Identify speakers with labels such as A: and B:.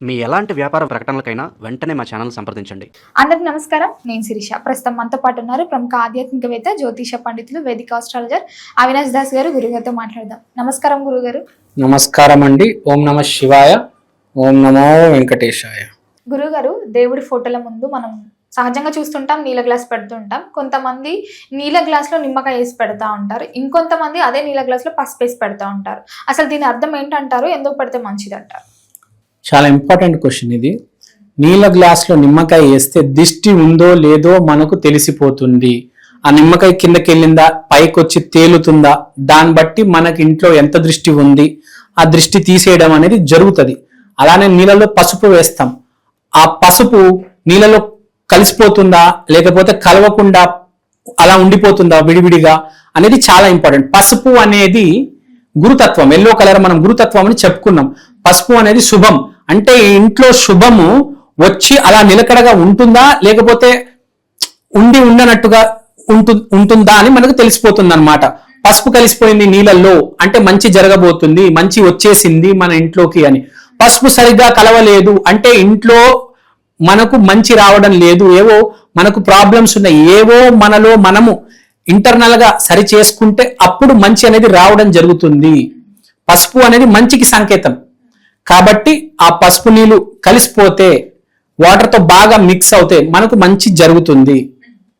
A: మీ ఎలాంటి వ్యాపార ప్రకటనలకైనా వెంటనే మా ఛానల్ సంప్రదించండి.
B: అందరికి నమస్కారం. నేను శిరీష. ప్రస్తుతం మనతో పాటు ఉన్నారు ప్రముఖ ఆధ్యాత్మికవేత్త, జ్యోతిష పండితులు, వేదిక ఆస్ట్రాలజర్ అవినాష్ దాస్ గారు. గురుగారితో మాట్లాడదాం. నమస్కారం గురుగారు.
C: నమస్కారం అండి. ఓం నమ శివాయ, ఓం నమో వెంకటేశాయ.
B: గురుగారు, దేవుడి ఫోటోల ముందు మనం సహజంగా చూస్తుంటాం, నీళ్ళ గ్లాస్ పెడుతుంటాం. కొంతమంది నీళ్ళ గ్లాస్ లో నిమ్మకాయ వేసి పెడతా ఉంటారు, ఇంకొంతమంది అదే నీళ్ళ గ్లాస్ లో పసుపు వేసి పెడతా ఉంటారు. అసలు దీని అర్థం ఏంటంటారు? ఎందుకు పెడితే మంచిది అంటారు?
C: చాలా ఇంపార్టెంట్ క్వశ్చన్ ఇది. నీళ్ళ గ్లాస్లో నిమ్మకాయ వేస్తే దిష్టి ఉందో లేదో మనకు తెలిసిపోతుంది. ఆ నిమ్మకాయ కిందకి వెళ్ళిందా, పైకి వచ్చి తేలుతుందా, దాన్ని బట్టి మనకి ఇంట్లో ఎంత దృష్టి ఉంది ఆ దృష్టి తీసేయడం అనేది జరుగుతుంది. అలానే నీళ్ళలో పసుపు వేస్తాం, ఆ పసుపు నీళ్ళలో కలిసిపోతుందా లేకపోతే కలవకుండా అలా ఉండిపోతుందా విడివిడిగా అనేది చాలా ఇంపార్టెంట్. పసుపు అనేది గురుతత్వం, ఎల్లో కలర్ మనం గురుతత్వం అని చెప్పుకున్నాం. పసుపు అనేది శుభం, అంటే ఇంట్లో శుభము వచ్చి అలా నిలకడగా ఉంటుందా లేకపోతే ఉండనట్టుగా ఉంటుందా అని మనకు తెలిసిపోతుంది అన్నమాట. పసుపు కలిసిపోయింది నీళ్ళల్లో అంటే మంచి జరగబోతుంది, మంచి వచ్చేసింది మన ఇంట్లోకి అని. పసుపు సరిగ్గా కలవలేదు అంటే ఇంట్లో మనకు మంచి రావడం లేదు, ఏవో మనకు ప్రాబ్లమ్స్ ఉన్నాయి, ఏవో మనలో మనము ఇంటర్నల్ గా సరి చేసుకుంటే అప్పుడు మంచి అనేది రావడం జరుగుతుంది. పసుపు అనేది మంచికి సంకేతం కాబట్టి ఆ పసుపు నీళ్ళు కలిసిపోతే వాటర్తో బాగా మిక్స్ అవుతే మనకు మంచి జరుగుతుంది.